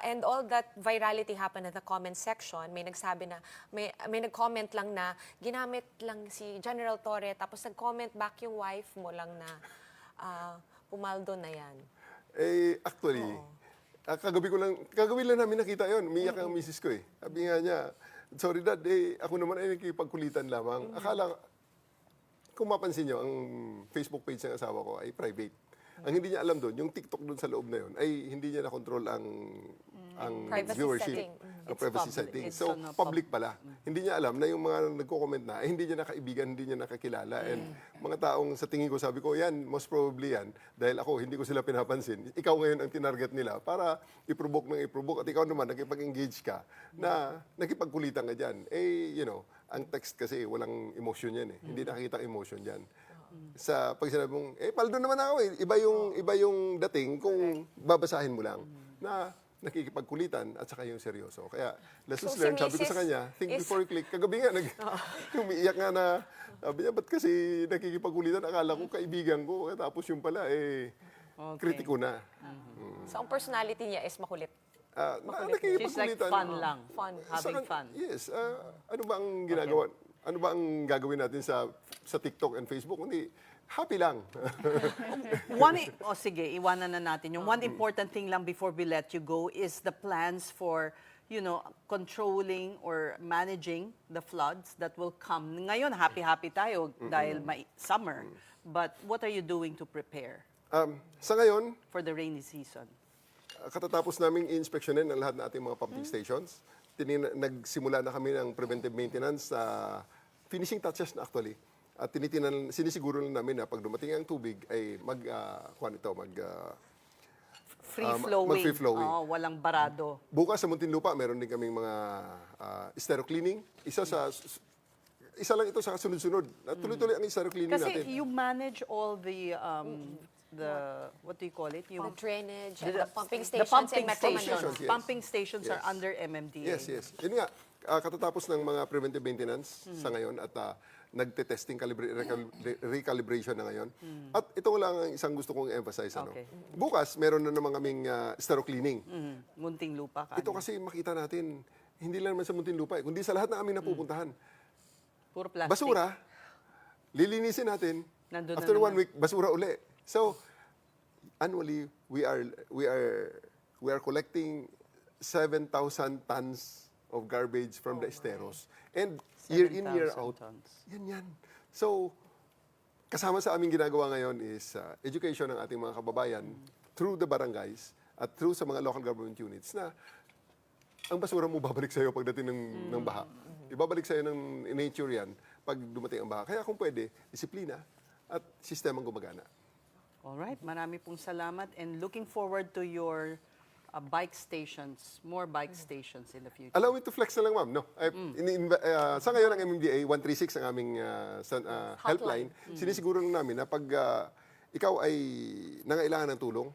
And all that virality happened in the comment section. May nagsabi na, may nag-comment lang na ginamit lang si General Torre, tapos nag-comment back yung wife mo lang na pumaldo na yan. Actually, kagabi lang namin nakita yon. Umiyak ang misis ko eh. Sabi nga niya, sorry dad, ako naman ay nakikipagkulitan lamang. Akala, kung mapansin niyo, ang Facebook page ng asawa ko ay private. Ang hindi niya alam doon, yung TikTok doon sa loob na yun, ay hindi niya na-control ang viewership. Ang privacy setting. So, public pala. Hindi niya alam na yung mga nagko-comment na, hindi niya nakaibigan, hindi niya nakakilala. And mga taong sa tingin ko, sabi ko, yan, most probably yan, dahil ako, hindi ko sila pinapansin. Ikaw ngayon ang tinarget nila para i-provoke ng i-provoke. At ikaw naman, nakipag-engage ka na nakipagkulitan ka dyan. Ang text kasi, walang emotion yan eh. Hindi nakikita emotion dyan. Sa pag sinabi mong, paldo naman ako eh. Iba yung dating kung babasahin mo lang na nakikipagkulitan at saka yung seryoso. Kaya lessons learned, sabi ko sa kanya, think before you click. Kagabi nga, umiiyak nga na, sabi niya, ba't kasi nakikipagkulitan? Akala ko kaibigan ko, tapos yung pala, kritiko na. So ang personality niya is makulit. She's like fun lang. Having fun. Yes. Ano ba ang ginagawa? Ano ba ang gagawin natin sa TikTok and Facebook? Hindi, happy lang. Sige, iwanan na natin. Yung one important thing lang before we let you go is the plans for, controlling or managing the floods that will come. Ngayon, happy-happy tayo dahil may summer. But what are you doing to prepare? Sa ngayon, for the rainy season? Katatapos naming i-inspectionin ang lahat ng ating mga pumping stations. Nagsimula na kami ng preventive maintenance sa finishing touches na actually. At sinisiguro lang namin na pag dumating ang tubig ay free flowing. Walang barado. Bukas sa Muntinlupa, meron din kaming mga estero cleaning. Isa lang ito sa sunod-sunod. Tuloy-tuloy ang estero cleaning natin. Kasi you manage all the what do you call it? The drainage, and the pumping stations, the pumping and Metro stations. Manila. Yes. Pumping stations are under MMDA. Yes. Yun nga, katatapos ng mga preventive maintenance sa ngayon at nagte-testing recalibration na ngayon. At ito lang ang isang gusto kong emphasize. Okay. Bukas, meron na naman kaming estero cleaning. Muntinlupa. Ito kasi makita natin, hindi lang naman sa Muntinlupa, kundi sa lahat ng aming napupuntahan. Puro plastic. Basura, lilinisin natin. Nandun After 1 week, basura uli. So, annually, we are collecting 7,000 tons of garbage from the esteros. And year in, year out, yan. So, kasama sa aming ginagawa ngayon is education ng ating mga kababayan through the barangays at through sa mga local government units na ang basura mo babalik sa'yo pagdating ng baha. Ibabalik sa'yo ng nature yan pag dumating ang baha. Kaya kung pwede, disiplina at sistemang gumagana. Alright, marami pong salamat and looking forward to your bike stations, more bike stations in the future. Allow me to flex na lang, ma'am. No? Sa ngayon ang MMDA, 136 ang aming helpline. Sinisiguro lang namin na pag ikaw ay nangailangan ng tulong,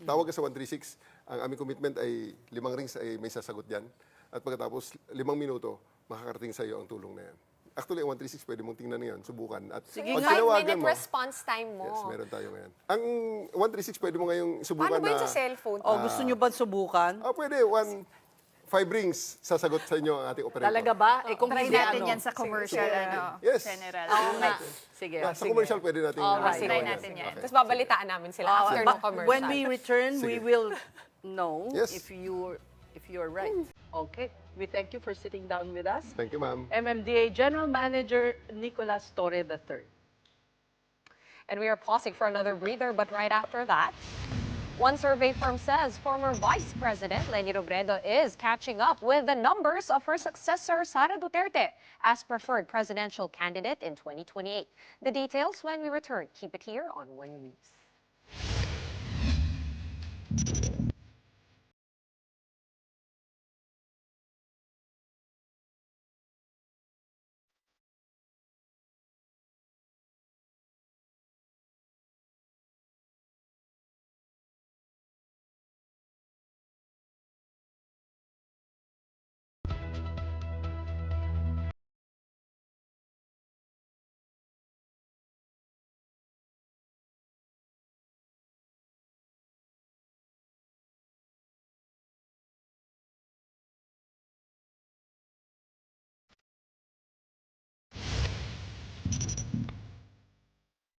tawag ka sa 136. Ang aming commitment ay 5 rings ay may sasagot dyan. At pagkatapos 5 minuto, makakarating sa iyo ang tulong na yan. Actually, ang 136, pwede mong tingnan na yan, subukan. At Sige, pag tinawagan 5-minute response time mo. Yes, meron tayo ngayon. Ang 136, pwede mo ngayong subukan Paano ba yun sa cellphone? Gusto nyo ba subukan? Pwede. 5 rings, sasagot sa inyo ang ating operator. Talaga ba? Kung Try hindi, natin yan sa commercial, Yes. General. Sige. Sa commercial, pwede natin. Try natin yan. Tapos babalitaan namin sila after ng commercial. When we return, we will know Yes. if you're right. Okay. We thank you for sitting down with us. Thank you, ma'am. MMDA General Manager Nicolas Torre III. And we are pausing for another breather, but right after that, one survey firm says former Vice President Leni Robredo is catching up with the numbers of her successor, Sara Duterte, as preferred presidential candidate in 2028. The details when we return. Keep it here on One News.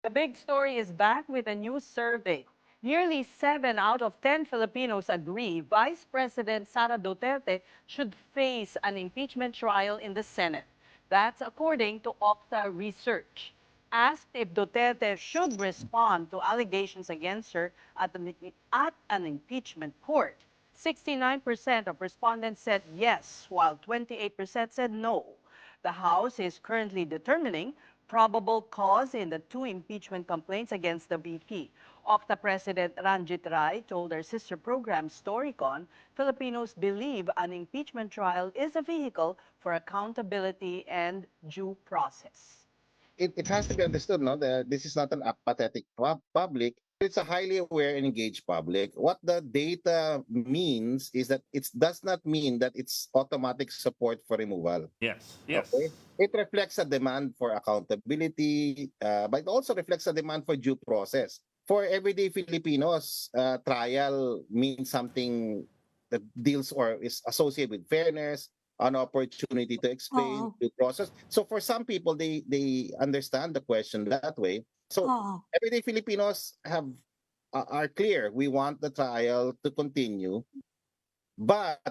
The big story is back with a new survey. Nearly 7 out of 10 Filipinos agree Vice President Sara Duterte should face an impeachment trial in the Senate. That's according to Okta Research. Asked if Duterte should respond to allegations against her at an impeachment court, 69% of respondents said yes, while 28% said no. The House is currently determining probable cause in the 2 impeachment complaints against the VP. Okta President Ranjit Rai told our sister program Storycon, Filipinos believe an impeachment trial is a vehicle for accountability and due process. It has to be understood, no, that this is not an apathetic public. It's a highly aware and engaged public. What the data means is that it does not mean that it's automatic support for removal. Yes. Okay? It reflects a demand for accountability, but it also reflects a demand for due process. For everyday Filipinos, trial means something that deals or is associated with fairness, an opportunity to explain due process. So for some people, they understand the question that way. So everyday Filipinos are clear. We want the trial to continue, but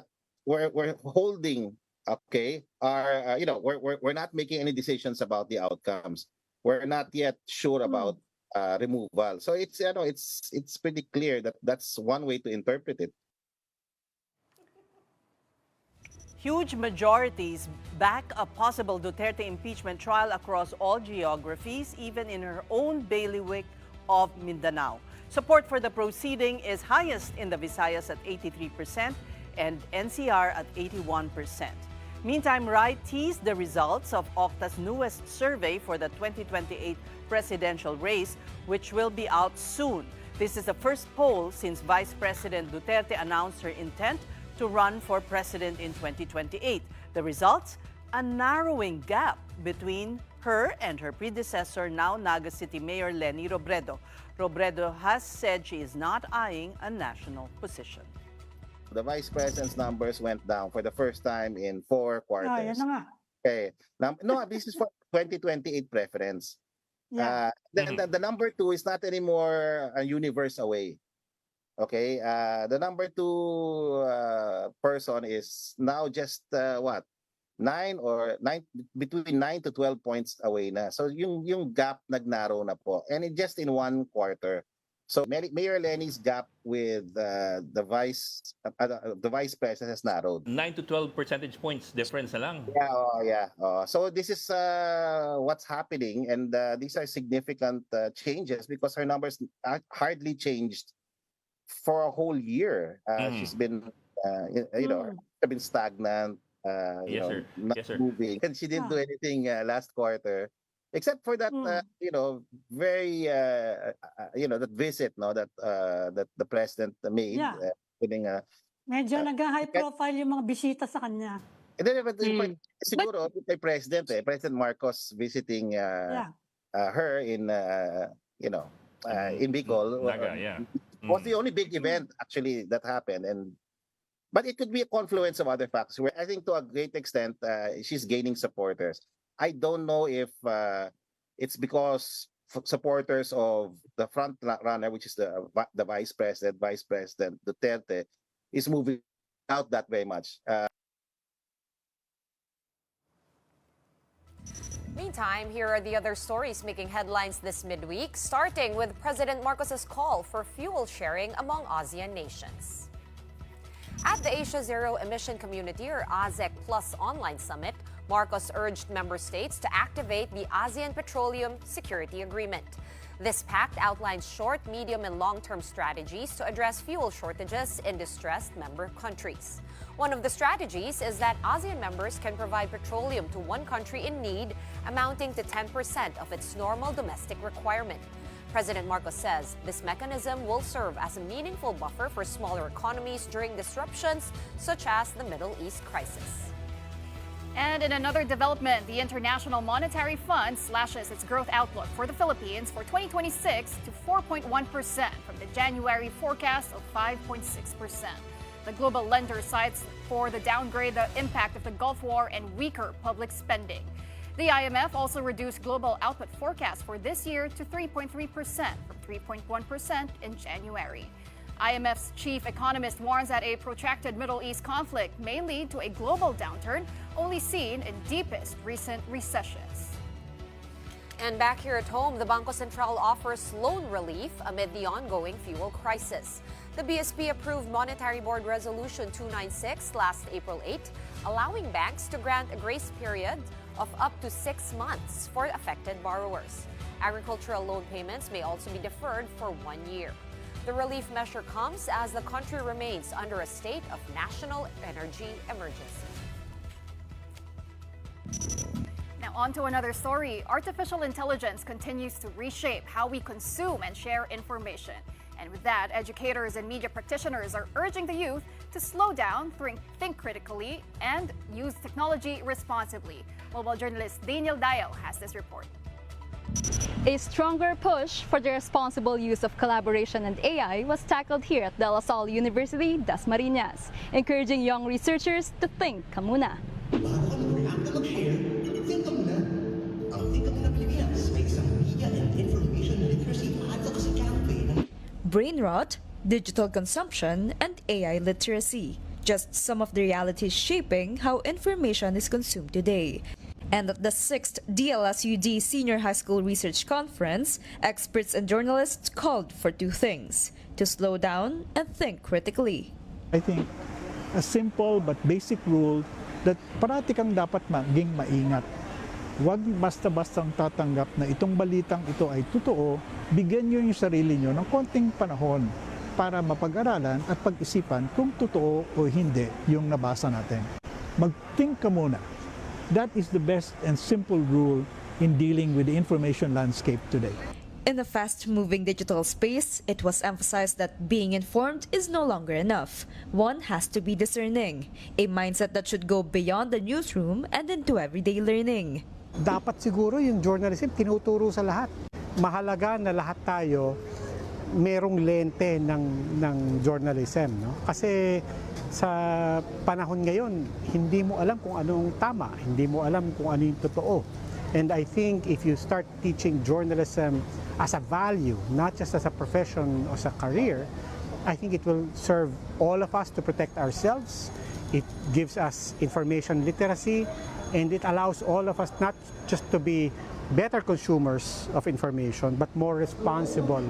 we're holding. Okay, we're not making any decisions about the outcomes. We're not yet sure about removal. So it's pretty clear that that's one way to interpret it. Huge majorities back a possible Duterte impeachment trial across all geographies, even in her own bailiwick of Mindanao. Support for the proceeding is highest in the Visayas at 83% and NCR at 81%. Meantime, Rai teased the results of Okta's newest survey for the 2028 presidential race, which will be out soon. This is the first poll since Vice President Duterte announced her intent to run for president in 2028. The results? A narrowing gap between her and her predecessor, now Naga City Mayor Leni Robredo. Robredo has said she is not eyeing a national position. The vice president's numbers went down for the first time in 4 quarters. Yan na nga. Okay. No, this is for 2028 preference. The number 2 is not anymore a universe away. Okay, the number 2 person is now just between 9 to 12 points away na. So yung gap nagnarrow na po, and just in 1 quarter. So Mayor Lenny's gap with the vice president has narrowed. 9 to 12 percentage points difference na lang. Yeah. So this is what's happening, and these are significant changes because her numbers hardly changed for a whole year. She's been, been stagnant. Not moving, and she didn't do anything last quarter, except for that, very, that visit, that the president made. Medyo nag-high profile yung mga bisita sa kanya. Siguro, kay President, President Marcos visiting her in, in Bicol. Was the only big event actually that happened, but it could be a confluence of other factors. Where I think to a great extent, she's gaining supporters. I don't know if it's because supporters of the front runner, which is the Vice President Duterte, is moving out that very much. Meantime, here are the other stories making headlines this midweek, starting with President Marcos's call for fuel sharing among ASEAN nations. At the Asia Zero Emission Community, or AZEC Plus online summit, Marcos urged member states to activate the ASEAN Petroleum Security Agreement. This pact outlines short, medium, and long-term strategies to address fuel shortages in distressed member countries. One of the strategies is that ASEAN members can provide petroleum to one country in need, amounting to 10% of its normal domestic requirement. President Marcos says this mechanism will serve as a meaningful buffer for smaller economies during disruptions such as the Middle East crisis. And in another development, the International Monetary Fund slashes its growth outlook for the Philippines for 2026 to 4.1% from the January forecast of 5.6%. The global lender cites for the downgrade the impact of the Gulf War and weaker public spending. The IMF also reduced global output forecast for this year to 3.3% from 3.1% in January. IMF's chief economist warns that a protracted Middle East conflict may lead to a global downturn only seen in deepest recent recessions. And back here at home, the Bangko Sentral offers loan relief amid the ongoing fuel crisis. The BSP approved Monetary Board Resolution 296 last April 8, allowing banks to grant a grace period of up to 6 months for affected borrowers. Agricultural loan payments may also be deferred for 1 year. The relief measure comes as the country remains under a state of national energy emergency. Now on to another story. Artificial intelligence continues to reshape how we consume and share information. And with that, educators and media practitioners are urging the youth to slow down, think critically, and use technology responsibly. Mobile journalist Daniel Dial has this report. A stronger push for the responsible use of collaboration and AI was tackled here at De La Salle University, Dasmariñas, encouraging young researchers to think kamuna. Brain rot, digital consumption, and AI literacy. Just some of the realities shaping how information is consumed today. And at the 6th DLSUD Senior High School Research Conference, experts and journalists called for two things: to slow down and think critically. I think a simple but basic rule that parati kang dapat maging maingat. Huwag basta-bastang tatanggap na itong balitang ito ay totoo, bigyan nyo yung sarili nyo ng konting panahon para mapag-aralan at pag-isipan kung totoo o hindi yung nabasa natin. Mag-think ka muna. That is the best and simple rule in dealing with the information landscape today. In the fast-moving digital space, it was emphasized that being informed is no longer enough. One has to be discerning, a mindset that should go beyond the newsroom and into everyday learning. Dapat siguro yung journalism tinuturo sa lahat. Mahalaga na lahat tayo merong lente ng journalism, no? Kasi sa panahon ngayon, hindi mo alam kung anong tama, hindi mo alam kung ano yung totoo. And I think if you start teaching journalism as a value, not just as a profession or as a career, I think it will serve all of us to protect ourselves. It gives us information literacy, and it allows all of us not just to be better consumers of information, but more responsible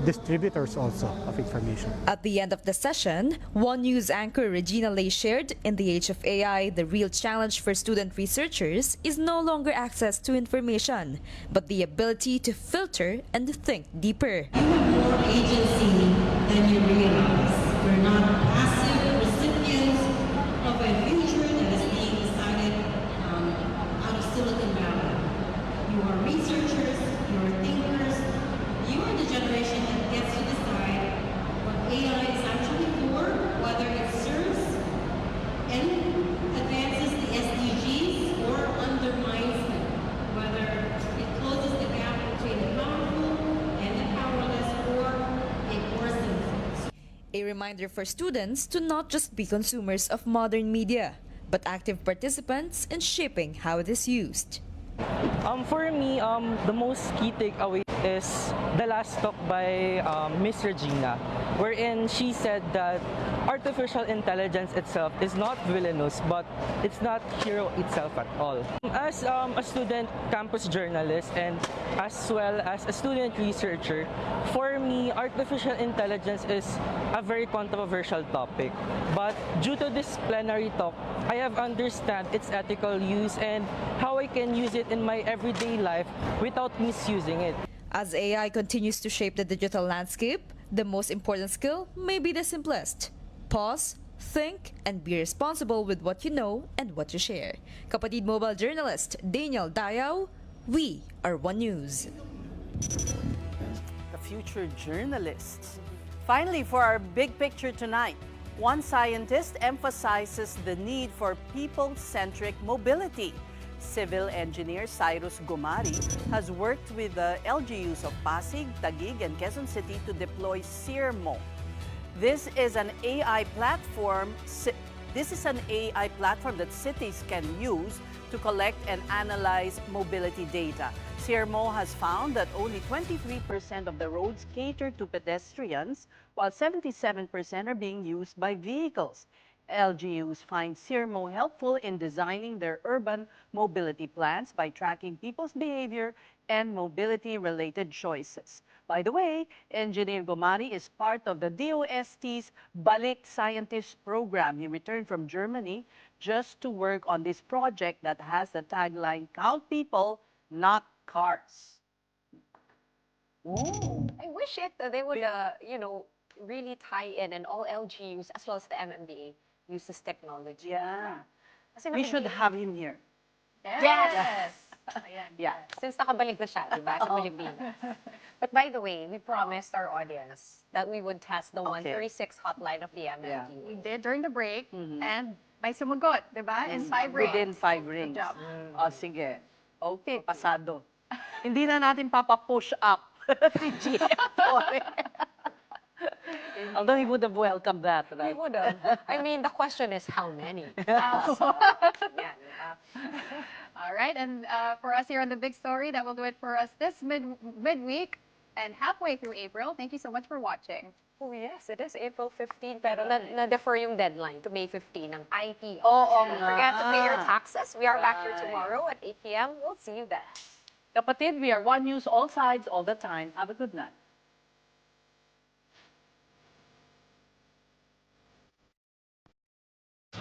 distributors also of information. At the end of the session, One News anchor Regina Lay shared, in the age of AI, the real challenge for student researchers is no longer access to information, but the ability to filter and think deeper. You have more agency than you realize. We're not passive recipients of a future that is being decided out of Silicon Valley. You are researchers, you are thinkers, you are the generation that gets to decide what AI is actually for, whether it serves and advances the SDGs or undermines them, whether it closes the gap between the powerful and the powerless, or it worsens it. A reminder for students to not just be consumers of modern media, but active participants in shaping how it is used. For me, the most key takeaway is the last talk by Miss Regina, wherein she said that artificial intelligence itself is not villainous, but it's not hero itself at all. As a student campus journalist and as well as a student researcher, for me, artificial intelligence is a very controversial topic. But due to this plenary talk, I have understand its ethical use and how I can use it in my everyday life without misusing it. As AI continues to shape the digital landscape, the most important skill may be the simplest. Pause, think, and be responsible with what you know and what you share. Kapatid Mobile journalist Daniel Dayao, we are One News. The future journalists. Finally, for our big picture tonight, one scientist emphasizes the need for people-centric mobility. Civil engineer Cyrus Gomari has worked with the LGUs of Pasig, Taguig, and Quezon City to deploy CIRMO. This is an AI platform. This is an AI platform that cities can use to collect and analyze mobility data. CIRMO has found that only 23% of the roads cater to pedestrians, while 77% are being used by vehicles. LGUs find CIRMO helpful in designing their urban mobility plans by tracking people's behavior and mobility-related choices. By the way, Engineer Gomari is part of the DOST's Balik Scientist program. He returned from Germany just to work on this project that has the tagline, "Count people, not cars." Ooh. I wish they would, really tie in, and all LGUs as well as the MMDA use this technology. Yeah. We should have him here. Yes! Yeah. Since nakabalik na siya, diba, sa Pilipinas. But by the way, we promised our audience that we would test the 136 hotline of the MMDA. We did during the break, and may sumagot, diba? In 5 rings. Within 5 rings. Good job. O, sige. Okay, pasado. Hindi na natin papapush up si GM. Although he would have welcomed that, right? He would have. I mean, the question is how many? All right, and for us here on The Big Story, that will do it for us this midweek and halfway through April. Thank you so much for watching. Oh yes, it is April 15, pero na-defer yung deadline to May 15 ng IPO. Don't forget to pay your taxes. We are back here tomorrow at 8 p.m. We'll see you then. Kapatid, we are One News, all sides, all the time. Have a good night.